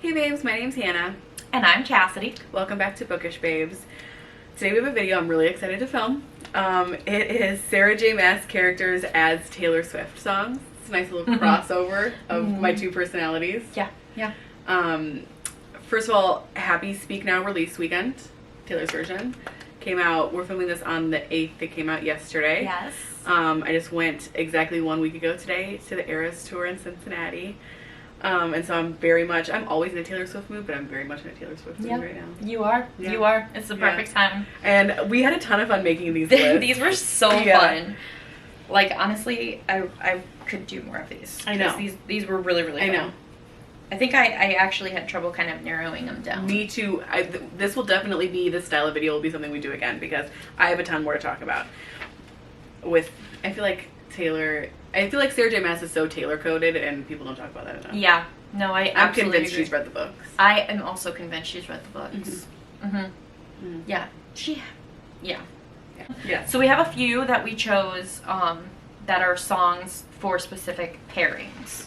Hey babes, my name's Hannah. And I'm Chasity. Welcome back to Bookish Babes. Today we have a video I'm really excited to film. It is Sarah J. Maas characters as Taylor Swift songs. It's a nice little crossover of my two personalities. Yeah. First of all, happy Speak Now release weekend. Taylor's version came out. We're filming this on the 8th. It came out yesterday. Yes. I just went exactly 1 week ago today to the Eras tour in Cincinnati. And so I'm always in a Taylor Swift mood, but I'm very much in a Taylor Swift mood right now. You are. Yeah. You are. It's the perfect time. And we had a ton of fun making these lists. These were so fun. Like, honestly, I could do more of these. I know. These were really, really fun. I know. I think I actually had trouble kind of narrowing them down. Me too. This will definitely be, this style of video will be something we do again because I have a ton more to talk about. I feel like Sarah J. Maas is so Taylor coded and people don't talk about that enough. Yeah. No, I'm convinced agree. she's read the books. I am also convinced she's read the books. Yeah. Yeah. So we have a few that we chose that are songs for specific pairings.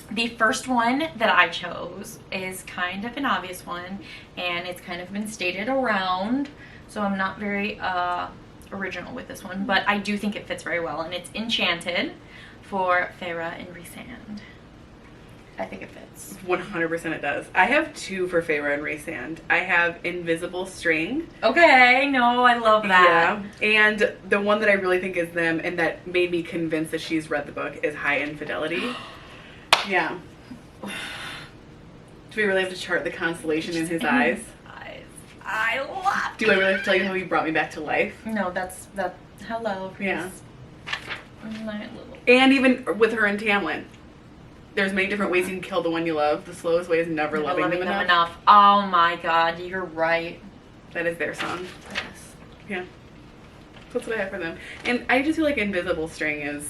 The first one that I chose is kind of an obvious one, and it's kind of been stated around, so I'm not very original with this one, but I do think it fits very well, and it's Enchanted for Farrah and Rhysand. I think it fits. 100% it does. I have two for Farrah and Rhysand. I have Invisible String. Okay, no, I love that. Yeah. And the one that I really think is them and that made me convinced that she's read the book is High Infidelity. Yeah. Do we really have to chart the constellation in his eyes? I love. Do I really have to tell you how he brought me back to life? No, hello. Yeah. My little. And even with her and Tamlin. There's many different ways you can kill the one you love. The slowest way is never loving them enough. Oh my god, you're right. That is their song. Yes. Yeah. That's what I have for them. And I just feel like Invisible String is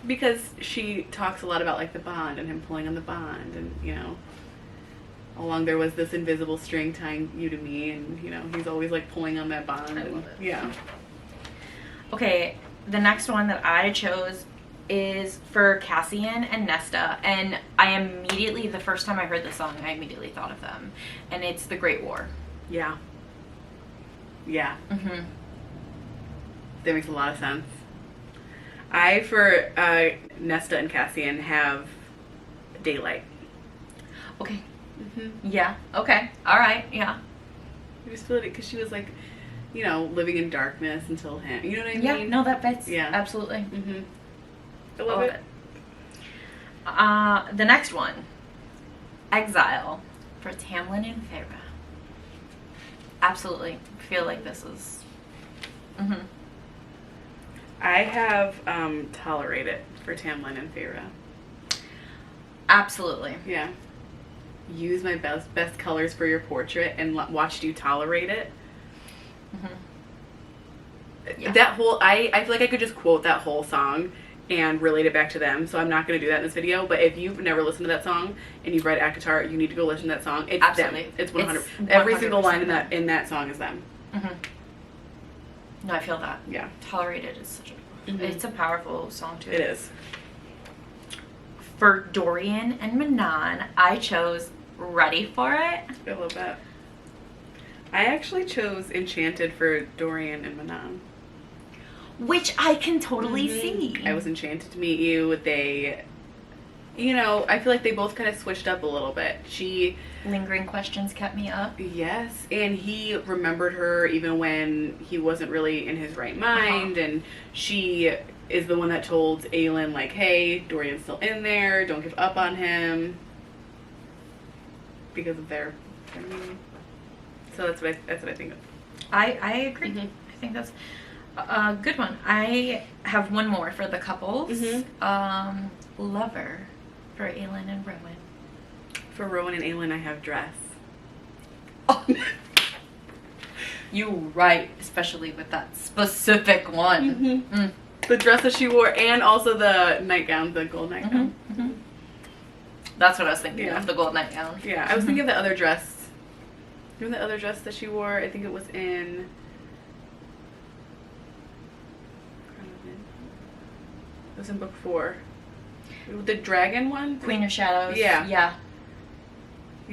because she talks a lot about like the bond and him pulling on the bond and, you know, along there was this invisible string tying you to me and, you know, he's always like pulling on that bond. I love it. Yeah. Okay, the next one that I chose is for Cassian and Nesta, and the first time I heard the song, I immediately thought of them, and it's The Great War. Yeah. Yeah. That makes a lot of sense. I, for Nesta and Cassian, have Daylight. Okay. Yeah. Okay. All right. Yeah. I just feel it because she was like, you know, living in darkness until him. You know what I mean? Yeah. No, that fits. Yeah. Absolutely. I love it. The next one, Exile for Tamlin and Farrah. Absolutely. Feel like this is. I have Tolerate It for Tamlin and Farrah. Absolutely. Yeah. Use my best colors for your portrait and watched you tolerate it. Yeah. That whole I feel like I could just quote that whole song and relate it back to them, so I'm not going to do that in this video, but if you've never listened to that song and you've read ACOTAR, you need to go listen to that song. It's Absolutely. them. It's 100. Every single line in that song is them. No, I feel that. Yeah. Tolerated is such a it's a powerful song too. It is. For Dorian and Manon, I chose Ready for It. I love that. I actually chose Enchanted for Dorian and Manon. Which I can totally see. I was enchanted to meet you. They, you know, I feel like they both kind of switched up a little bit. Lingering questions kept me up. Yes, and he remembered her even when he wasn't really in his right mind, and she is the one that told Aelin, like, hey, Dorian's still in there, don't give up on him, because of their meeting. So that's what I think of. I agree. I think that's a good one. I have one more for the couples. Lover for Aelin and Rowan. For Rowan and Aelin, I have Dress. Oh. You right, especially with that specific one. The dress that she wore, and also the nightgown, the gold nightgown. That's what I was thinking of, the gold nightgown. Yeah, I was thinking of the other dress. Remember the other dress that she wore? I think it was in It was in book 4. The dragon one? Queen of Shadows. Yeah. Yeah.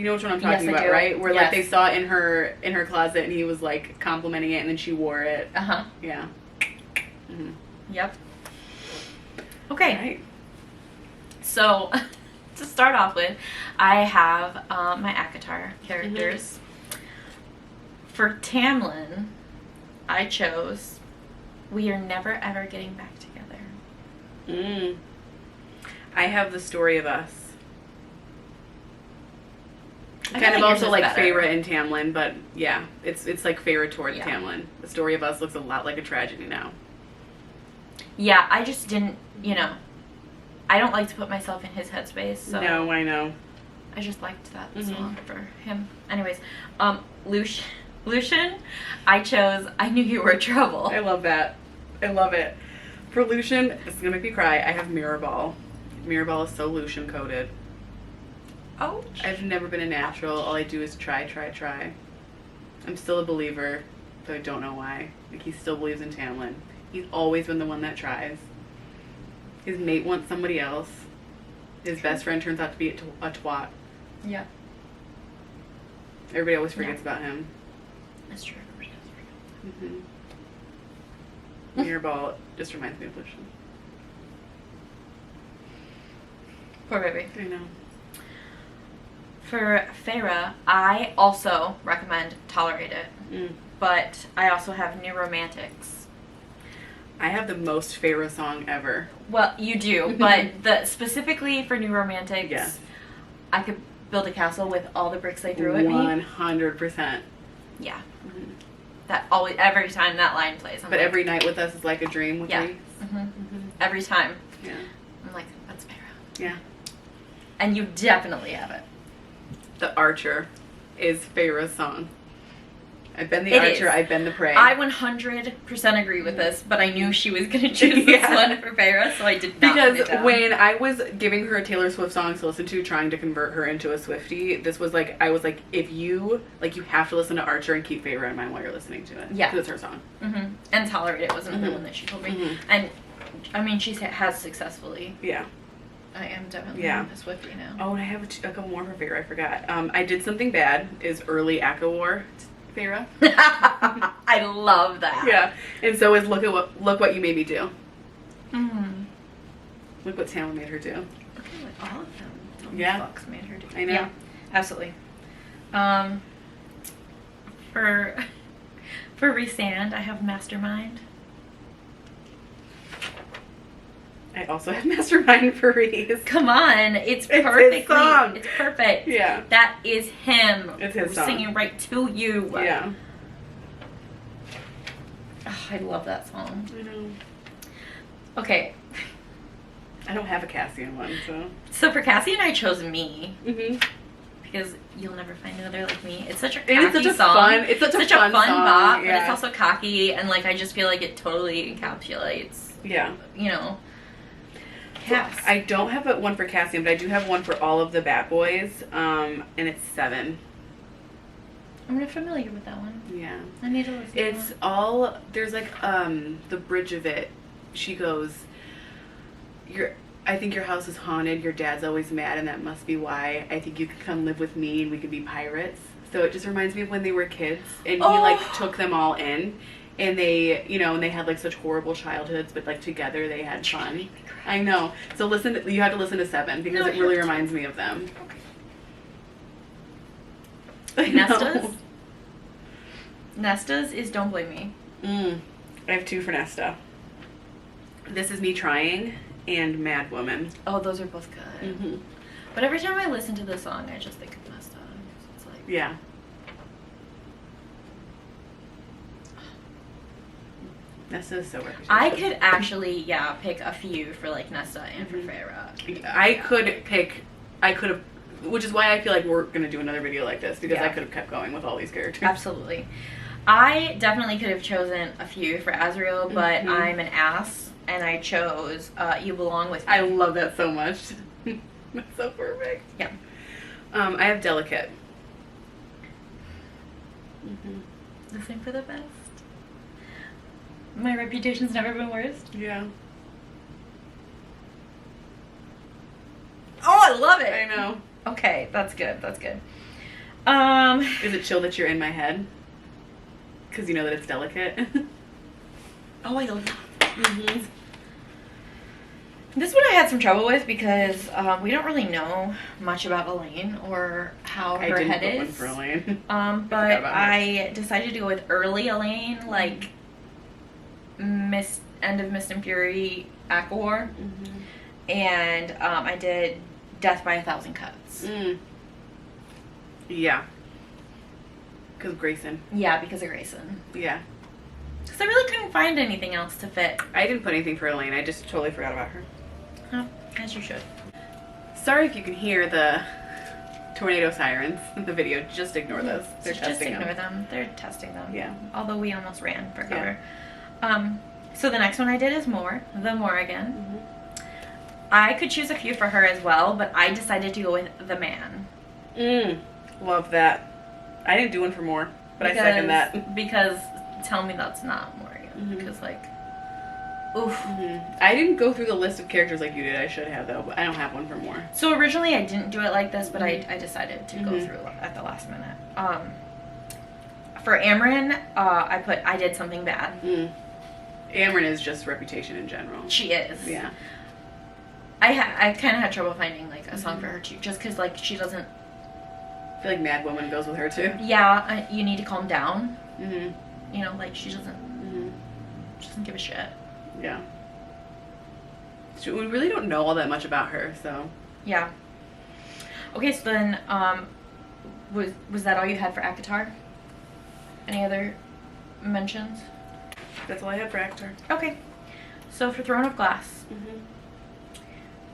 You know which one I'm talking Yes, I about, do. right? Where Yes. like they saw it in her closet and he was like complimenting it and then she wore it. Uh-huh. Yeah. Mm-hmm. Yep. Okay. Right. So, to start off with, I have my ACOTAR characters. For Tamlin, I chose We Are Never Ever Getting Back Together. I have The Story of Us. I Kind feel of like yours also is like better. Feyre and Tamlin, but yeah, it's like Feyre towards Yeah. Tamlin. The Story of Us looks a lot like a tragedy now. Yeah, I just didn't, I don't like to put myself in his headspace, so No, I know. I just liked that song for him. Anyways, Lucian, I chose I Knew You Were Trouble. I love that. I love it. For Lucian, this is gonna make me cry. I have Mirrorball. Mirrorball is so Lucian coded. Oh. I've never been a natural. All I do is try. I'm still a believer, though I don't know why. Like, he still believes in Tamlin. He's always been the one that tries. His mate wants somebody else. His best friend turns out to be a twat. Yeah. Everybody always forgets about him. That's true. Mirrorball just reminds me of Lucian. Poor baby. I know. For Feyre, I also recommend Tolerate It, but I also have New Romantics. I have the most Feyre song ever. Well, you do, but specifically for New Romantics, Yes. I could build a castle with all the bricks they threw at me. 100%. Yeah. That always, every time that line plays. But every night with us is like a dream with Yeah. me. Every time. Yeah. I'm like, that's Feyre. Yeah. And you definitely have it. The Archer is Feyre's song. I've been the It Archer, is. I've been the Prey. I 100% agree with this, but I knew she was going to choose this one for Feyre, so I did not write it Because down. when I was giving her a Taylor Swift song to listen to, trying to convert her into a Swiftie, this was like, I was like, if you, like, you have to listen to Archer and keep Feyre in mind while you're listening to it. Yeah. Because it's her song. And Tolerate It was another one that she told me. And, I mean, she has successfully. Yeah. I am definitely Yeah. a Swiftie now. Oh, and I have a couple more for Feyre, I forgot. I Did Something Bad is early Aqua War Feyre. I love that. Yeah. And so is Look What You Made Me Do. Mm. Look what Tamlin made her do. Look at what all of them. Yeah. Fox made her do. I know. Yeah, absolutely. For Resand, I have Mastermind. I also have Mastermind for Reese. Come on, it's his perfectly. song. It's perfect. Yeah. That is him. It's his song. Singing right to you. Yeah. Oh, I love that song. I know. Okay, I don't have a Cassian one, so. so for Cassie and I chose Me Mm-hmm. because you'll never find another like me. It's such a And cocky it's such a song. fun- it's such a fun song, bop, but yeah. it's also cocky and like I just feel like it totally encapsulates, Yeah. Cass. I don't have one for Cassian, but I do have one for all of the Bat Boys, and it's 7. I'm not familiar with that one. Yeah. I need to listen. It's all, there's like, the bridge of it. She goes, I think your house is haunted, your dad's always mad, and that must be why. I think you could come live with me and we could be pirates. So it just reminds me of when they were kids, and he like took them all in, and they, and they had like such horrible childhoods, but like together they had fun. I know. So you have to listen to 7 because it really reminds me of them. Okay. Nesta's? Nesta's is Don't Blame Me. I have 2 for Nesta. This Is Me Trying and Mad Woman. Oh, those are both good. But every time I listen to this song, I just think of Nesta. It's like, Yeah. Nesta is so reputable. I could actually, pick a few for like Nesta and for Feyre. I could have, which is why I feel like we're going to do another video like this, because I could have kept going with all these characters. Absolutely. I definitely could have chosen a few for Azriel, but I'm an ass, and I chose You Belong With Me. I love that so much. That's so perfect. Yeah. I have Delicate. Listening for the best. My reputation's never been worse. Yeah. Oh, I love it. I know. Okay, that's good. That's good. Is it chill that you're in my head? Because you know that it's delicate. Oh, I love that. This one I had some trouble with because we don't really know much about Elaine or how her head is. I didn't put one for Elaine. But I decided to go with early Elaine, like End of Mist and Fury, Aquar, and I did Death by a Thousand Cuts. Yeah. Because of Grayson. Yeah, because of Grayson. Yeah. Because I really couldn't find anything else to fit. I didn't put anything for Elaine. I just totally forgot about her. Oh, as you should. Sorry if you can hear the tornado sirens in the video. Just ignore those. They're just testing ignore them. They're testing them. Yeah. Although we almost ran for cover. Yeah. So the next one I did is the Morrigan. I could choose a few for her as well, but I decided to go with the Man. Love that. I didn't do one for more, but I second that. Because tell me that's not Morrigan. Because like, oof. I didn't go through the list of characters like you did. I should have though, but I don't have one for more. So originally I didn't do it like this, but I decided to go through at the last minute. For Amryn, I did something bad. Amryn is just reputation in general. She is. Yeah. I kind of had trouble finding like a song for her too, just because like she doesn't. I feel like Mad Woman goes with her too. Yeah, you need to calm down. You know, like she doesn't. She doesn't give a shit. Yeah. So we really don't know all that much about her, so. Yeah. Okay, so then, was that all you had for Akatar? Any other mentions? That's all I had for Akatar. Okay. So for Throne of Glass.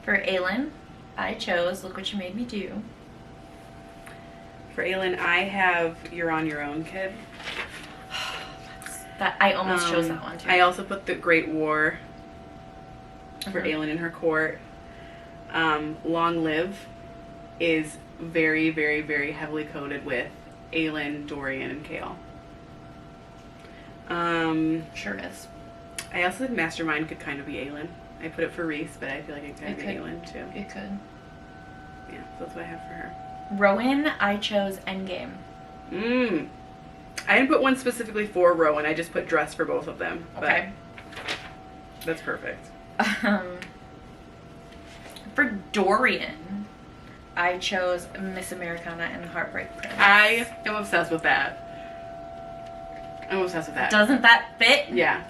For Aelin, I chose Look What You Made Me Do. For Aelin, I have You're On Your Own, Kid. That I almost chose that one too. I also put The Great War for Aelin in her court. Long Live is very, very, very heavily coded with Aelin, Dorian, and Kale. Sure is. I also think Mastermind could kind of be Aelin. I put it for Reese, but I feel like it could be Aelin too. It could. Yeah, so that's what I have for her. Rowan, I chose Endgame. I didn't put one specifically for Rowan. I just put dress for both of them. Okay. That's perfect. For Dorian, I chose Miss Americana and Heartbreak Prince. I am obsessed with that. I'm obsessed with that. Doesn't that fit? Yeah.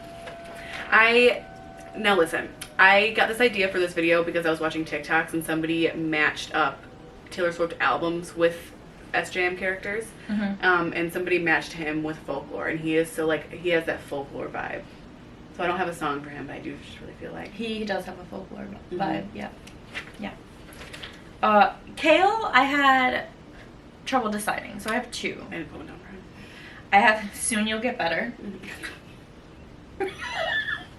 Now listen, I got this idea for this video because I was watching TikToks and somebody matched up Taylor Swift albums with SJM characters. And somebody matched him with folklore, and he is so like, he has that folklore vibe. So I don't have a song for him, but I do just really feel like he does have a folklore vibe. Yeah. Kale, I had trouble deciding, so I have two. I didn't put one down for him. I have Soon You'll Get Better.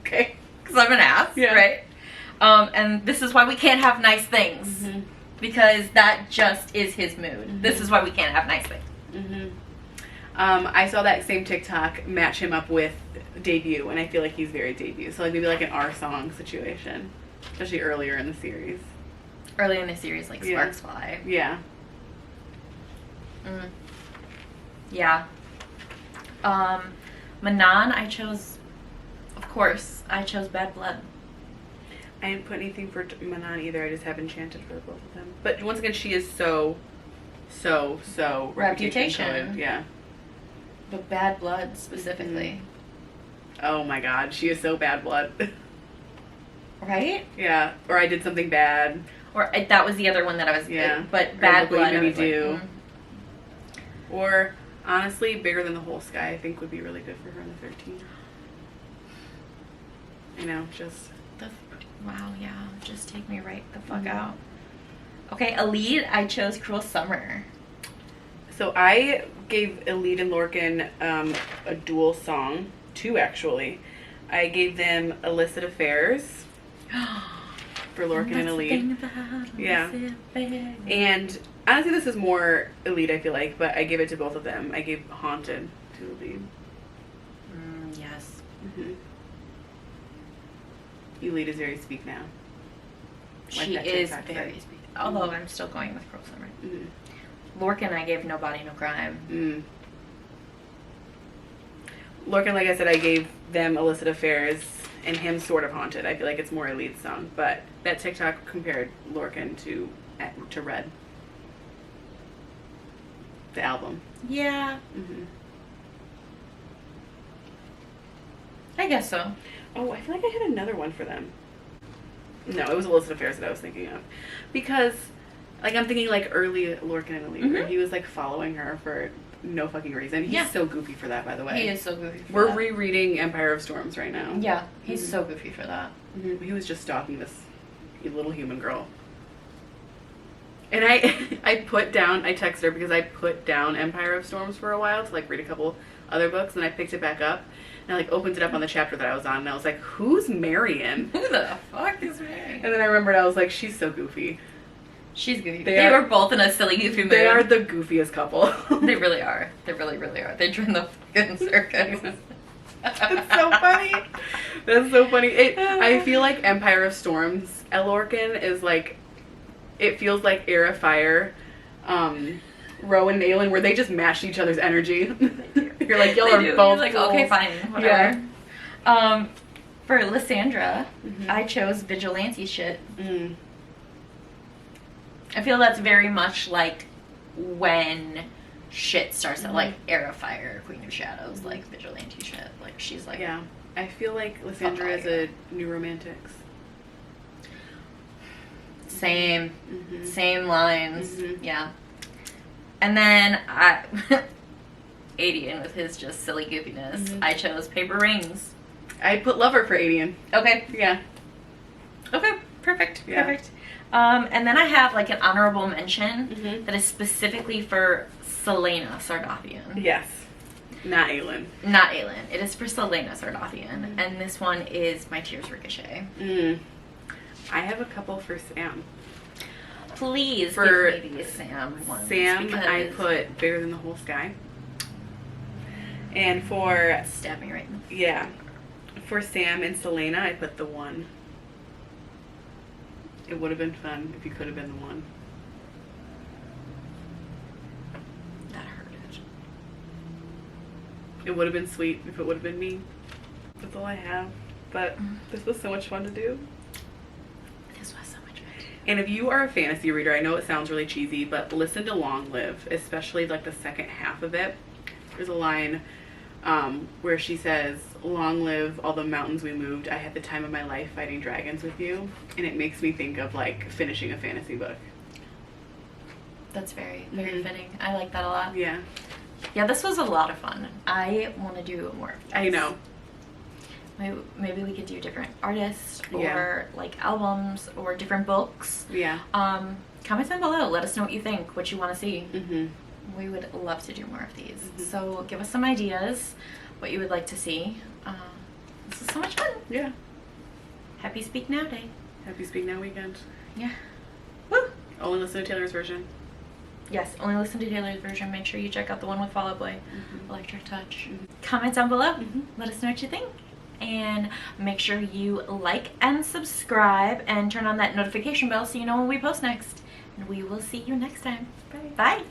Okay. Because I'm an ass, right? And This Is Why We Can't Have Nice Things. Because that just is his mood. This is why we can't have nice things. I saw that same TikTok match him up with Debut, and I feel like he's very Debut. So like maybe like an R song situation, especially earlier in the series. Early in the series, like Sparks Fly. Yeah. Yeah. Manon, I chose, of course, I chose Bad Blood. I didn't put anything for Manon either. I just have Enchanted for both of them. But once again, she is so reputation. Yeah. But Bad Blood specifically. Oh my god, she is so Bad Blood. Right? Yeah. Or I Did Something Bad. Or that was the other one that I was. Yeah. But Bad Blood. I was do. Or honestly, Bigger Than the Whole Sky, I think would be really good for her in the 13. I know, just. Wow, yeah. Just take me right the fuck out. Okay, Elite, I chose Cruel Summer. So I gave Elite and Lorcan a dual song. 2 actually. I gave them Illicit Affairs for Lorcan and Elite. Yeah. And honestly, this is more Elite, I feel like, but I gave it to both of them. I gave Haunted to Elite. Yes. Elite is very Speak Now. Like she is very Speak. Although I'm still going with Cruel Summer. Lorcan, I gave No Body, No Crime. Lorcan, like I said, I gave them Illicit Affairs and him Sort of Haunted. I feel like it's more a lead song, but that TikTok compared Lorcan to Red. The album. Yeah. I guess so. Oh, I feel like I had another one for them. No, it was Illicit Affairs that I was thinking of. Because, like, I'm thinking, like, early Lorcan and Elite, where he was, like, following her for no fucking reason. He's so goofy for that, by the way. He is so goofy for We're that. rereading Empire of Storms right now. Yeah, he's so goofy for that. He was just stalking this little human girl. And I texted her because I put down Empire of Storms for a while to, like, read a couple other books, and I picked it back up. And I, like, opened it up on the chapter that I was on, and I was like, who's Marion? Who the fuck is Marion? And then I remembered, I was like, she's so goofy. She's goofy. They were both in a silly, goofy mood. They are the goofiest couple. They really are. They really, really are. They join the fucking circus. It's so funny. That's so funny. I feel like Empire of Storms, Lorcan is like, it feels like Air of Fire, Ro and Naylin, where they just match each other's energy. You're like, y'all are both. You're like, okay, fine, whatever. Yeah. For Lysandra, I chose vigilante shit. I feel that's very much like when shit starts at like Air of Fire, Queen of Shadows, like vigilante shit. Like she's like, yeah. I feel like Lysandra is a New Romantics. Same lines. Yeah. And then Adian with his just silly goofiness. I chose Paper Rings. I put Lover for Adian. Okay. Yeah. Okay. Perfect. Yeah. Perfect. And then I have like an honorable mention that is specifically for Selena Sardathian. Yes. Not Aelin. Not Aelin. It is for Selena Sardathian. And this one is My Tears Ricochet. I have a couple for Sam. Please for give me these Sam ones. Sam, I put Bigger Than the Whole Sky. And for... Stab me right in the... Yeah. For Sam and Selena, I put The One. It would have been fun if you could have been the one. That hurted. It would have been sweet if it would have been me. That's all I have. But this was so much fun to do. This was so much fun. And if you are a fantasy reader, I know it sounds really cheesy, but listen to Long Live, especially like the second half of it. There's a line where she says, "Long live all the mountains we moved. I had the time of my life fighting dragons with you." And it makes me think of like finishing a fantasy book. That's very, very fitting. I like that a lot. Yeah. Yeah, this was a lot of fun. I want to do more of this. I know. Maybe we could do different artists or like albums or different books. Yeah. Comment down below. Let us know what you think, what you want to see. We would love to do more of these. So give us some ideas, what you would like to see. This is so much fun. Yeah. Happy Speak Now Day. Happy Speak Now weekend. Yeah. Woo! Only listen to Taylor's version. Yes, only listen to Taylor's version. Make sure you check out the one with Fall Out Boy, Electric Touch. Comment down below. Let us know what you think. And make sure you like and subscribe and turn on that notification bell so you know when we post next. And we will see you next time. Bye. Bye.